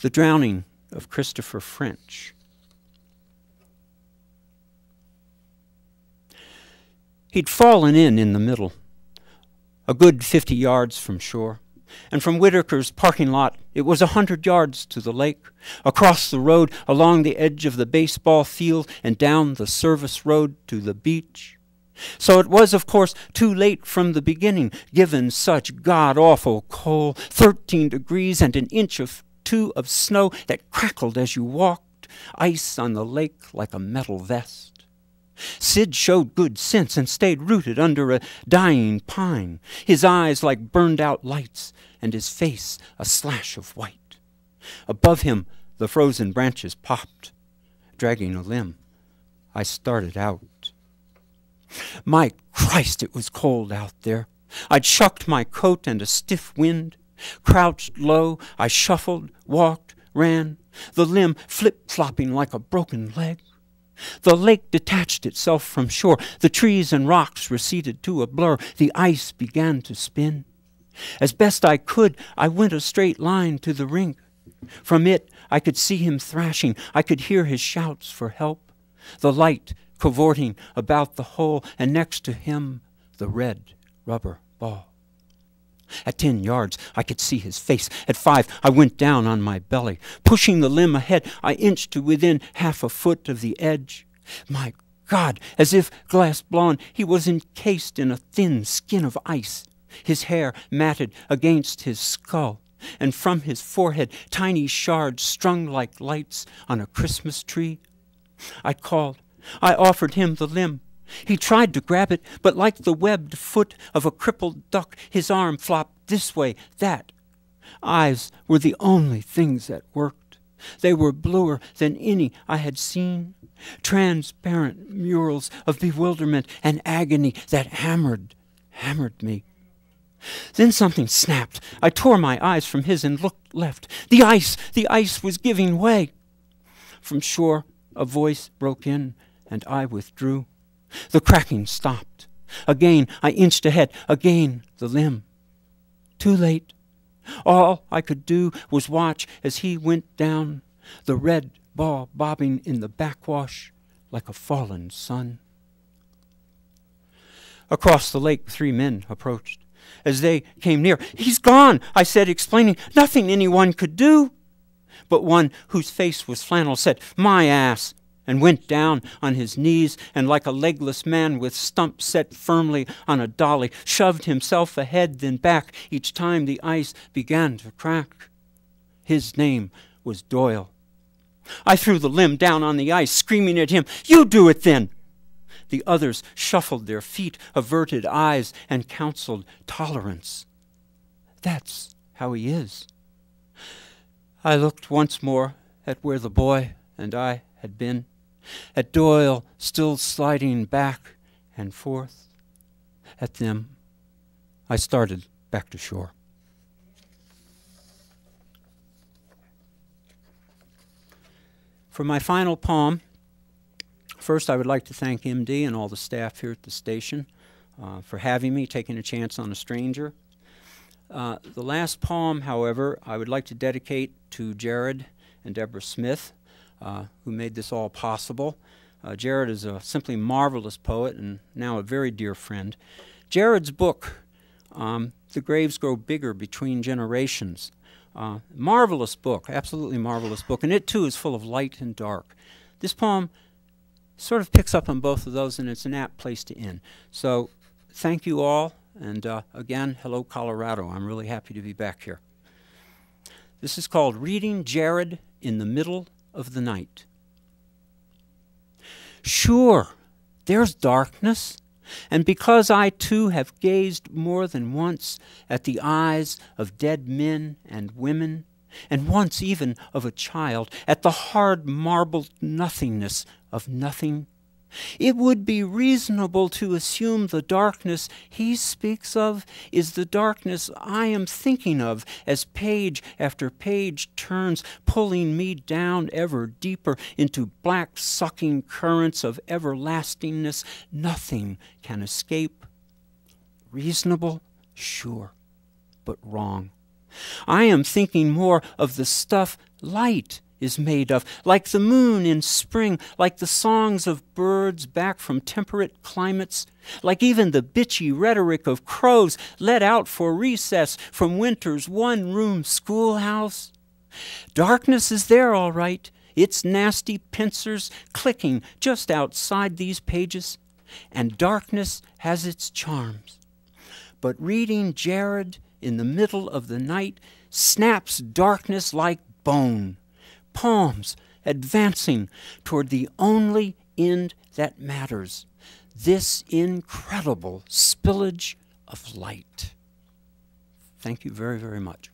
The drowning of Christopher French. He'd fallen in the middle, a good 50 yards from shore. And from Whitaker's parking lot, it was 100 yards to the lake, across the road, along the edge of the baseball field, and down the service road to the beach. So it was, of course, too late from the beginning, given such god-awful cold, 13 degrees and an inch or two of snow that crackled as you walked, ice on the lake like a metal vest. Sid showed good sense and stayed rooted under a dying pine, his eyes like burned-out lights, and his face a slash of white. Above him, the frozen branches popped, dragging a limb. I started out. My Christ, it was cold out there. I'd shucked my coat and a stiff wind. Crouched low, I shuffled, walked, ran, the limb flip-flopping like a broken leg. The lake detached itself from shore. The trees and rocks receded to a blur. The ice began to spin. As best I could, I went a straight line to the rink. From it, I could see him thrashing. I could hear his shouts for help. The light cavorting about the hole, and next to him, the red rubber ball. At 10 yards, I could see his face. At 5, I went down on my belly. Pushing the limb ahead, I inched to within half a foot of the edge. My God, as if glass blonde, he was encased in a thin skin of ice. His hair matted against his skull, and from his forehead, tiny shards strung like lights on a Christmas tree. I called. I offered him the limb. He tried to grab it, but like the webbed foot of a crippled duck, his arm flopped this way, that. Eyes were the only things that worked. They were bluer than any I had seen, transparent murals of bewilderment and agony that hammered me. Then something snapped. I tore my eyes from his and looked left. The ice was giving way. From shore, a voice broke in, and I withdrew. The cracking stopped. Again, I inched ahead. Again, the limb. Too late. All I could do was watch as he went down, the red ball bobbing in the backwash like a fallen sun. Across the lake, 3 men approached. As they came near, "He's gone," I said, explaining. "Nothing anyone could do." But one whose face was flannel said, "My ass," and went down on his knees, and like a legless man with stump set firmly on a dolly, shoved himself ahead, then back, each time the ice began to crack. His name was Doyle. I threw the limb down on the ice, screaming at him, "You do it then!" The others shuffled their feet, averted eyes, and counseled tolerance. That's how he is. I looked once more at where the boy and I had been, at Doyle still sliding back and forth. At them, I started back to shore. For my final poem, first I would like to thank MD and all the staff here at the station for having me, taking a chance on a stranger. The last poem, however, I would like to dedicate to Jared and Deborah Smith, who made this all possible. Jared is a simply marvelous poet and now a very dear friend. Jared's book, The Graves Grow Bigger Between Generations, marvelous book, absolutely marvelous book, and it too is full of light and dark. This poem sort of picks up on both of those, and it's an apt place to end. So thank you all, and again, hello Colorado. I'm really happy to be back here. This is called Reading Jared in the Middle of the Night. Sure, there's darkness, and because I too have gazed more than once at the eyes of dead men and women, and once even of a child, at the hard marbled nothingness of nothing, it would be reasonable to assume the darkness he speaks of is the darkness I am thinking of as page after page turns, pulling me down ever deeper into black sucking currents of everlastingness nothing can escape. Reasonable? Sure, but wrong. I am thinking more of the stuff light is made of, like the moon in spring, like the songs of birds back from temperate climates, like even the bitchy rhetoric of crows let out for recess from winter's one-room schoolhouse. Darkness is there, all right, its nasty pincers clicking just outside these pages, and darkness has its charms. But reading Jared in the middle of the night snaps darkness like bone. Palms advancing toward the only end that matters, this incredible spillage of light. Thank you very, very much.